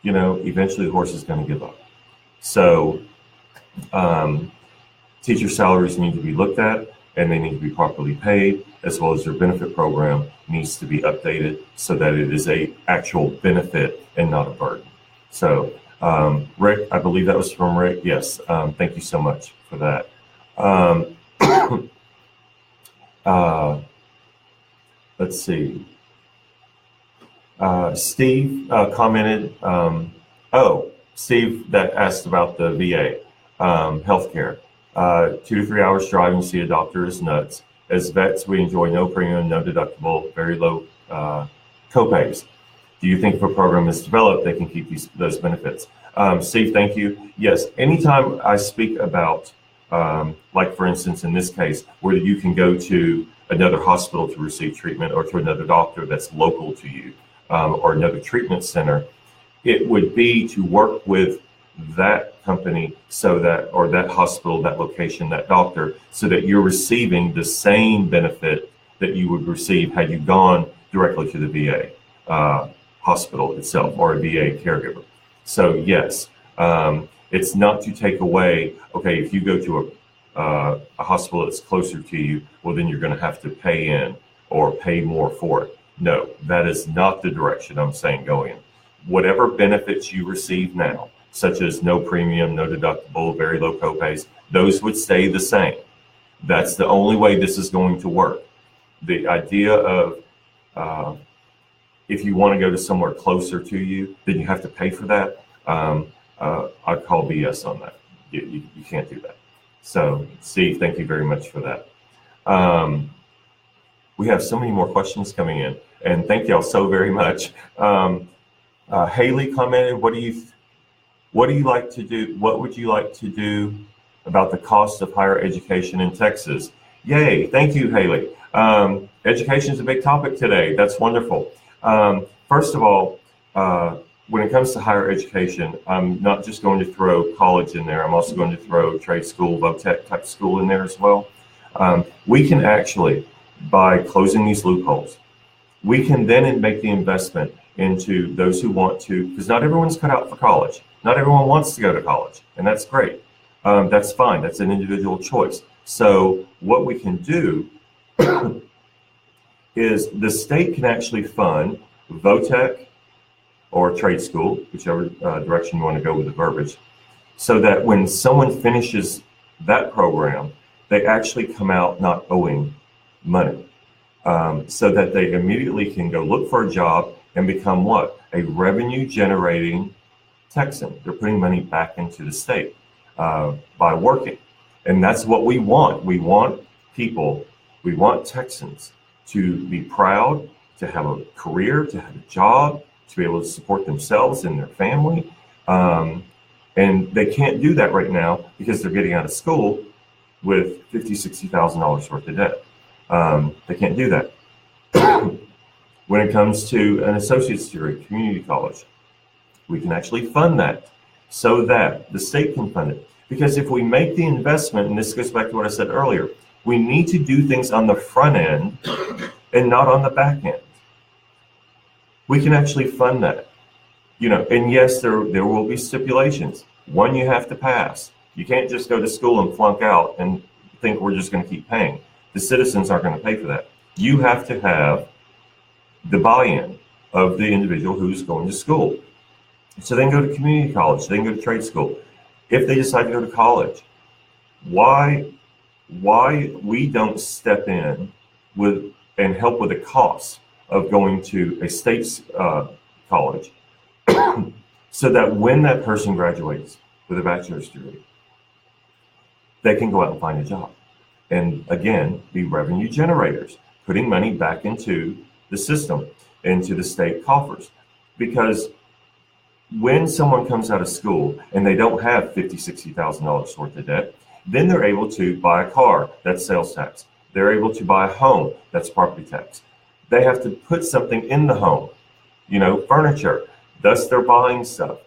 eventually the horse is going to give up. So teacher salaries need to be looked at, and they need to be properly paid, as well as their benefit program needs to be updated so that it is a actual benefit and not a burden. So Rick, I believe that was from Rick. Yes, thank you so much for that. Let's see. Steve commented. Steve that asked about the VA healthcare. 2 to 3 hours driving to see a doctor is nuts. As vets, we enjoy no premium, no deductible, very low copays. Do you think if a program is developed, they can keep those benefits? Steve, thank you. Yes, anytime I speak about, like for instance, in this case, where you can go to another hospital to receive treatment or to another doctor that's local to you, or another treatment center, it would be to work with that company so that, or that hospital, that location, that doctor, so that you're receiving the same benefit that you would receive had you gone directly to the VA hospital itself or a VA caregiver. So yes, it's not to take away, okay, if you go to a hospital that's closer to you, well, then you're going to have to pay in or pay more for it. No, that is not the direction I'm saying go in. Whatever benefits you receive now, such as no premium, no deductible, very low copays, those would stay the same. That's the only way this is going to work. The idea of if you want to go to somewhere closer to you, then you have to pay for that. I call BS on that. You can't do that. So, Steve, thank you very much for that. We have so many more questions coming in, and thank y'all so very much. Haley commented, what do you like to do? What would you like to do about the cost of higher education in Texas? Yay, thank you, Haley. Education is a big topic today. That's wonderful. First of all, when it comes to higher education, I'm not just going to throw college in there. I'm also going to throw trade school, VOTEC type school in there as well. We can actually, by closing these loopholes, we can then make the investment into those who want to, because not everyone's cut out for college. Not everyone wants to go to college, and that's great. That's fine. That's an individual choice. So what we can do is the state can actually fund VOTEC or trade school, whichever direction you want to go with the verbiage, so that when someone finishes that program, they actually come out not owing money, so that they immediately can go look for a job and become what? A revenue generating Texan. They're putting money back into the state by working. And that's what we want. We want people, we want Texans to be proud, to have a career, to have a job, to be able to support themselves and their family. And they can't do that right now because they're getting out of school with $50,000, $60,000 worth of debt. They can't do that. When it comes to an associate's degree, community college, we can actually fund that so that the state can fund it. Because if we make the investment, and this goes back to what I said earlier, we need to do things on the front end and not on the back end. We can actually fund that. You know, and yes, there will be stipulations. One, you have to pass. You can't just go to school and flunk out and think we're just going to keep paying. The citizens aren't going to pay for that. You have to have the buy-in of the individual who's going to school. So then go to community college, then go to trade school. If they decide to go to college, why we don't step in with and help with the cost of going to a state college so that when that person graduates with a bachelor's degree, they can go out and find a job. And again, be revenue generators, putting money back into the system, into the state coffers. Because when someone comes out of school and they don't have $50,000, $60,000 worth of debt, then they're able to buy a car, that's sales tax. They're able to buy a home, that's property tax. They have to put something in the home, you know, furniture, thus they're buying stuff.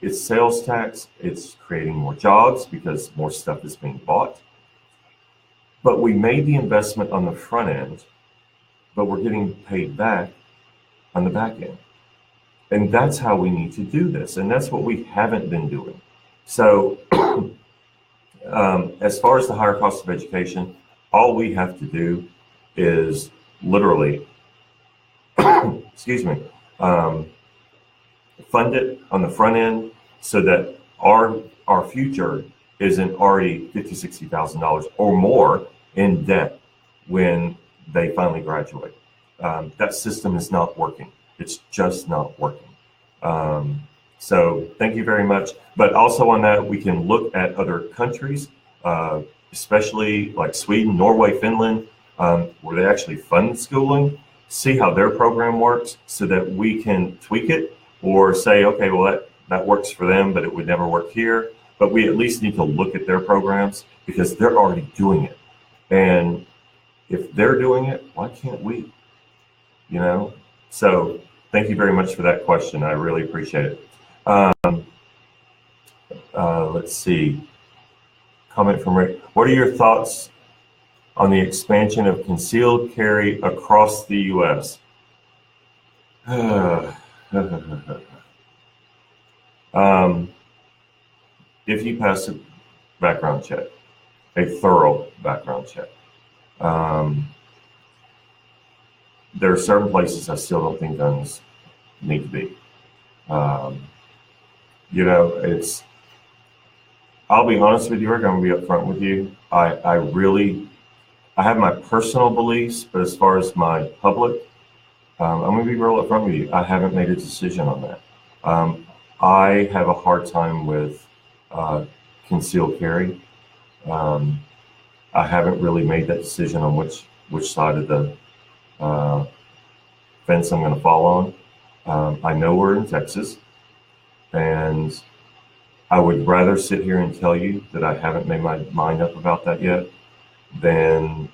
It's sales tax, it's creating more jobs because more stuff is being bought. But we made the investment on the front end, but we're getting paid back on the back end. And that's how we need to do this. And that's what we haven't been doing. So as far as the higher cost of education, all we have to do is literally, excuse me, fund it on the front end so that our future isn't already $50,000, $60,000 or more in debt when they finally graduate. That system is not working. It's just not working. So thank you very much. But also on that, we can look at other countries, especially like Sweden, Norway, Finland, where they actually fund schooling, see how their program works so that we can tweak it or say, okay, well, that works for them, but it would never work here. But we at least need to look at their programs because they're already doing it. And if they're doing it, why can't we? You know? So thank you very much for that question. I really appreciate it. Let's see. Comment from Rick. What are your thoughts on the expansion of concealed carry across the U.S.? If you pass a background check, a thorough background check, there are certain places I still don't think guns need to be. You know, I'll be honest with you, Rick, I'm gonna be upfront with you. I have my personal beliefs, but as far as my public, I'm gonna be real upfront with you. I haven't made a decision on that. I have a hard time with concealed carry. I haven't really made that decision on which side of the fence I'm going to fall on. I know we're in Texas, and I would rather sit here and tell you that I haven't made my mind up about that yet than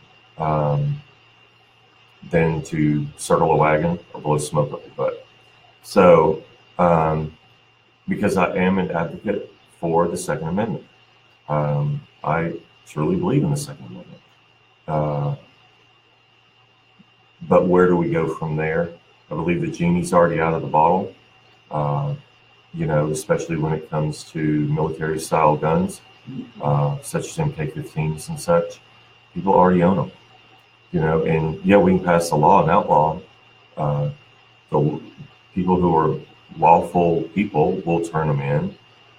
to circle a wagon or blow smoke up the butt. So, because I am an advocate for the Second Amendment. I truly believe in the Second Amendment. But where do we go from there? I believe the genie's already out of the bottle, you know, especially when it comes to military-style guns, such as MK-15s and such. People already own them, you know, and yeah, we can pass a law and outlaw the people who are lawful people will turn them in,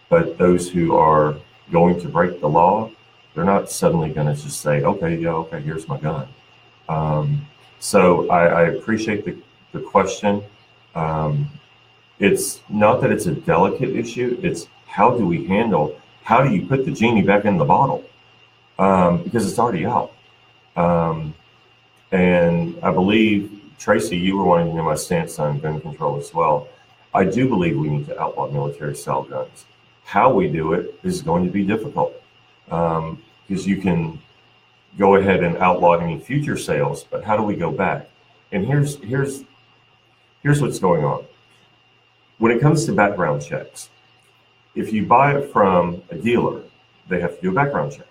but those who are going to break the law, they're not suddenly going to just say, okay, yeah, okay, here's my gun. So I appreciate the question. It's not that it's a delicate issue, it's how do you put the genie back in the bottle? Because it's already out. And I believe, Tracy, you were wanting to know my stance on gun control as well. I do believe we need to outlaw military-style guns. How we do it is going to be difficult, because you can go ahead and outlaw any future sales, but how do we go back? And here's what's going on. When it comes to background checks, if you buy it from a dealer, they have to do a background check.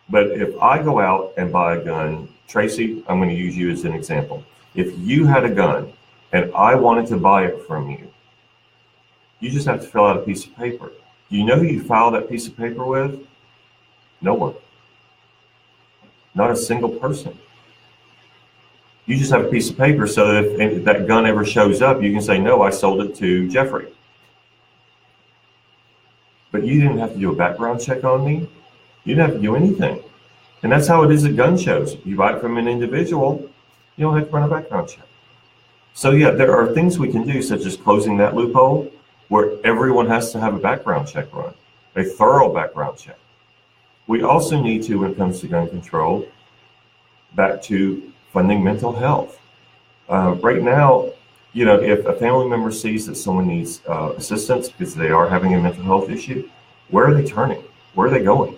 But if I go out and buy a gun, Tracy, I'm going to use you as an example. If you had a gun and I wanted to buy it from you, you just have to fill out a piece of paper. Do you know who you file that piece of paper with? No one. Not a single person. You just have a piece of paper so that if that gun ever shows up, you can say, no, I sold it to Jeffrey. But you didn't have to do a background check on me. You didn't have to do anything. And that's how it is at gun shows. You buy it from an individual, you don't have to run a background check. So yeah, there are things we can do, such as closing that loophole, where everyone has to have a background check run, a thorough background check. We also need to, when it comes to gun control, back to funding mental health. Right now, you know, if a family member sees that someone needs assistance because they are having a mental health issue, where are they turning? Where are they going?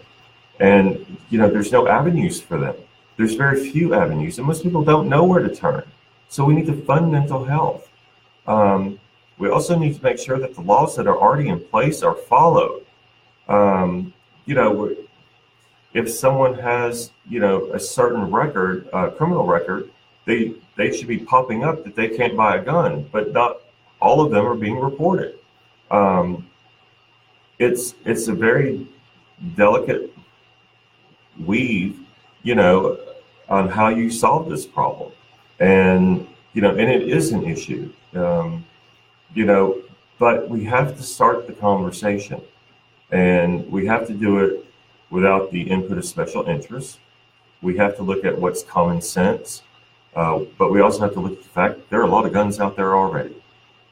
And, you know, there's no avenues for them. There's very few avenues, and most people don't know where to turn. So we need to fund mental health. We also need to make sure that the laws that are already in place are followed. You know, if someone has, you know, a certain record, criminal record, they should be popping up that they can't buy a gun, but not all of them are being reported. It's a very delicate weave, you know, on how you solve this problem. And, you know, and it is an issue, you know, but we have to start the conversation, and we have to do it without the input of special interests. We have to look at what's common sense, but we also have to look at the fact there are a lot of guns out there already.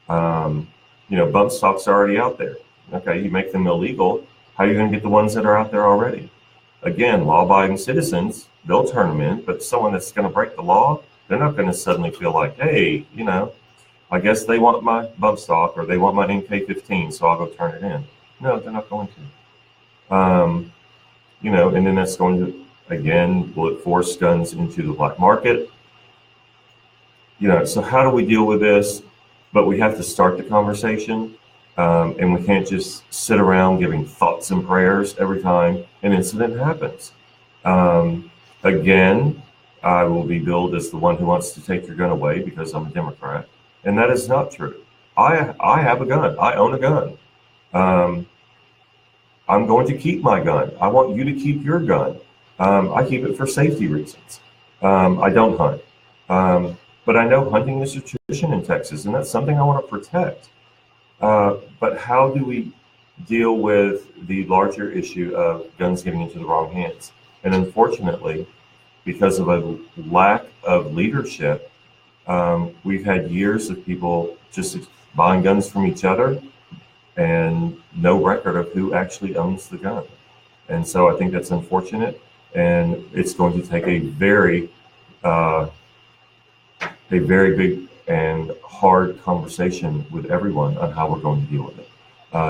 Bump stocks are already out there. Okay, you make them illegal. How are you going to get the ones that are out there already? Again, law-abiding citizens, they'll turn them in, but someone that's going to break the law, they're not going to suddenly feel like, hey, I guess they want my bump stock or they want my MK15, so I'll go turn it in. No, they're not going to. And then that's going to, again, will it force guns into the black market? So how do we deal with this? But we have to start the conversation, and we can't just sit around giving thoughts and prayers every time an incident happens. Again, I will be billed as the one who wants to take your gun away because I'm a Democrat, and that is not true. I have a gun. I own a gun. I'm going to keep my gun. I want you to keep your gun. I keep it for safety reasons. I don't hunt. But I know hunting is a tradition in Texas, and that's something I want to protect. But how do we deal with the larger issue of guns getting into the wrong hands? And unfortunately, because of a lack of leadership, we've had years of people just buying guns from each other and no record of who actually owns the gun. And so I think that's unfortunate, and it's going to take a very big and hard conversation with everyone on how we're going to deal with it.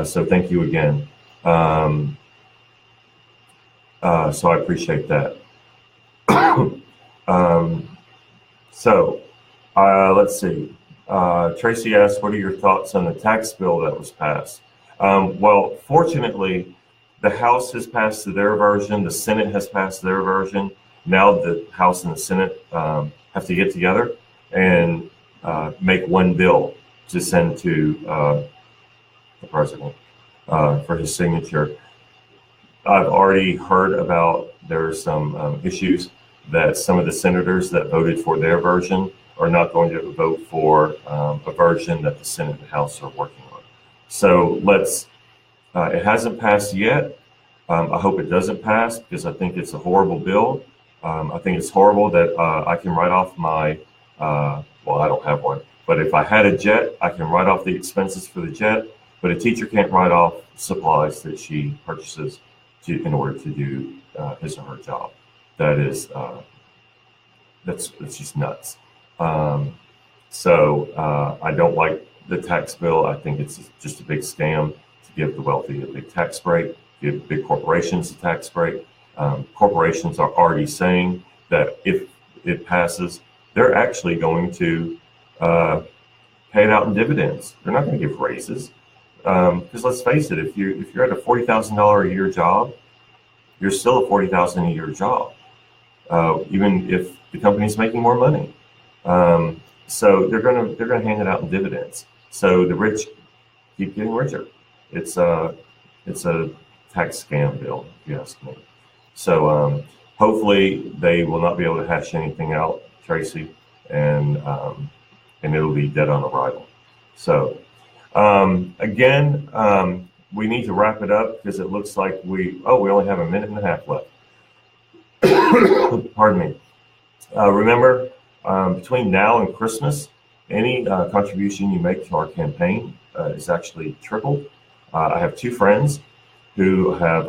So thank you again. So I appreciate that. Let's see. Tracy asked, what are your thoughts on the tax bill that was passed? Well, fortunately, the House has passed their version. The Senate has passed their version. Now the House and the Senate have to get together and make one bill to send to the president for his signature. I've already heard about there's some issues that some of the senators that voted for their version are not going to vote for a version that the Senate and the House are working on. So it hasn't passed yet. I hope it doesn't pass because I think it's a horrible bill. I think it's horrible that I can write off my, well, I don't have one, but if I had a jet, I can write off the expenses for the jet, but a teacher can't write off supplies that she purchases in order to do his or her job. That is, that's just nuts. So I don't like the tax bill. I think it's just a big scam to give the wealthy a big tax break, give big corporations a tax break. Corporations are already saying that if it passes, they're actually going to pay it out in dividends. They're not going to give raises. Because let's face it, if you're at a $40,000 a year job, you're still a $40,000 a year job, even if the company's making more money. So they're gonna hand it out in dividends. So the rich keep getting richer. It's a tax scam bill, if you ask me. So hopefully they will not be able to hash anything out, Tracy, and it'll be dead on arrival. So again, we need to wrap it up because it looks like we only have a minute and a half left. Pardon me. Remember, between now and Christmas, any contribution you make to our campaign is actually tripled. I have two friends who have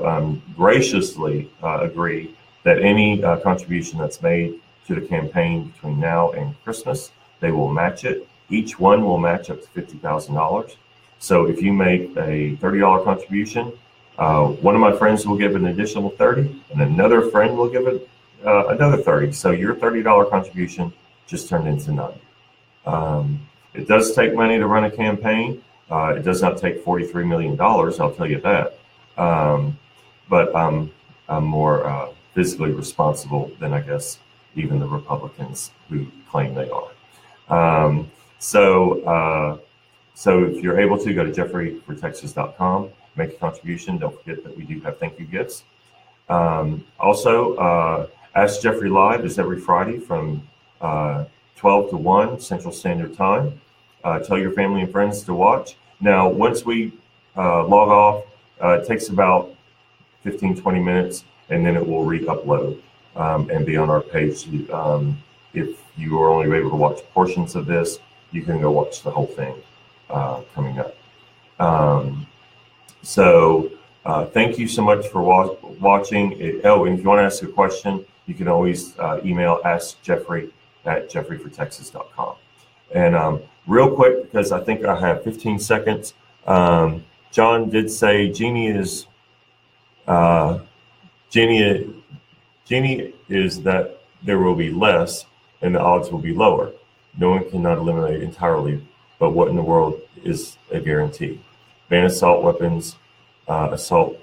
graciously agreed that any contribution that's made to the campaign between now and Christmas, they will match it. Each one will match up to $50,000. So if you make a $30 contribution, one of my friends will give an additional $30, and another friend will give it another $30. So your $30 contribution just turned into $90. It does take money to run a campaign. It does not take $43 million, I'll tell you that. But I'm more fiscally responsible than, I guess, even the Republicans who claim they are. So if you're able to, go to jeffreyfortexas.com, make a contribution. Don't forget that we do have thank you gifts. Also, Ask Jeffrey Live is every Friday from 12 to 1 Central Standard Time. Tell your family and friends to watch. Now, once we log off, it takes about 15, 20 minutes, and then it will re-upload and be on our page. If you are only able to watch portions of this, you can go watch the whole thing coming up. Thank you so much for watching. And if you want to ask a question, you can always email askjeffrey@jeffreyfortexas.com. And real quick, because I think I have 15 seconds, John did say Jeannie is that there will be less and the odds will be lower. No one cannot eliminate entirely, but what in the world is a guarantee? Ban assault weapons, assault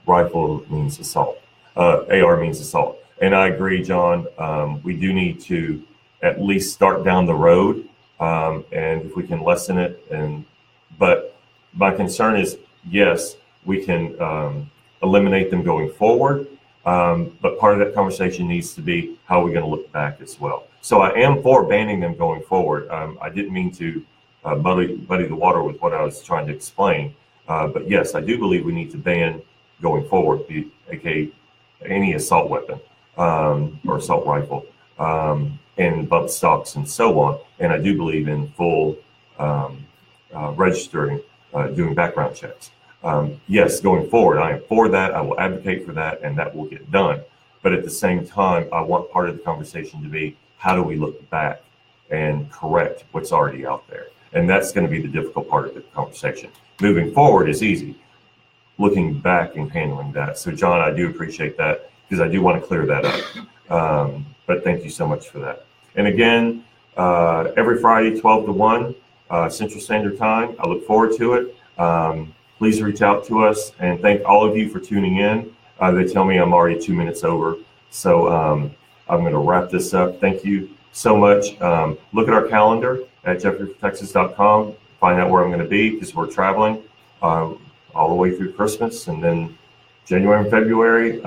rifle means assault, AR means assault. And I agree, John, we do need to at least start down the road, and if we can lessen it. But my concern is, yes, we can eliminate them going forward, but part of that conversation needs to be how are we going to look back as well. So I am for banning them going forward. I didn't mean to muddy the water with what I was trying to explain, but yes, I do believe we need to ban going forward, aka any assault weapon or assault rifle, and bump stocks and so on. And I do believe in full registering, doing background checks. Yes, going forward, I am for that. I will advocate for that, and that will get done. But at the same time, I want part of the conversation to be, how do we look back and correct what's already out there? And that's going to be the difficult part of the conversation. Moving forward is easy. Looking back and handling that. So, John, I do appreciate that, because I do want to clear that up. But thank you so much for that. And again, every Friday, 12 to 1 Central Standard Time. I look forward to it. Please reach out to us, and thank all of you for tuning in. They tell me I'm already 2 minutes over. So I'm going to wrap this up. Thank you so much. Look at our calendar at jeffreyfortexas.com. Find out where I'm going to be, because we're traveling all the way through Christmas, and then January and February,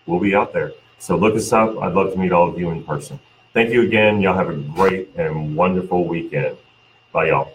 we'll be out there. So look us up. I'd love to meet all of you in person. Thank you again. Y'all have a great and wonderful weekend. Bye, y'all.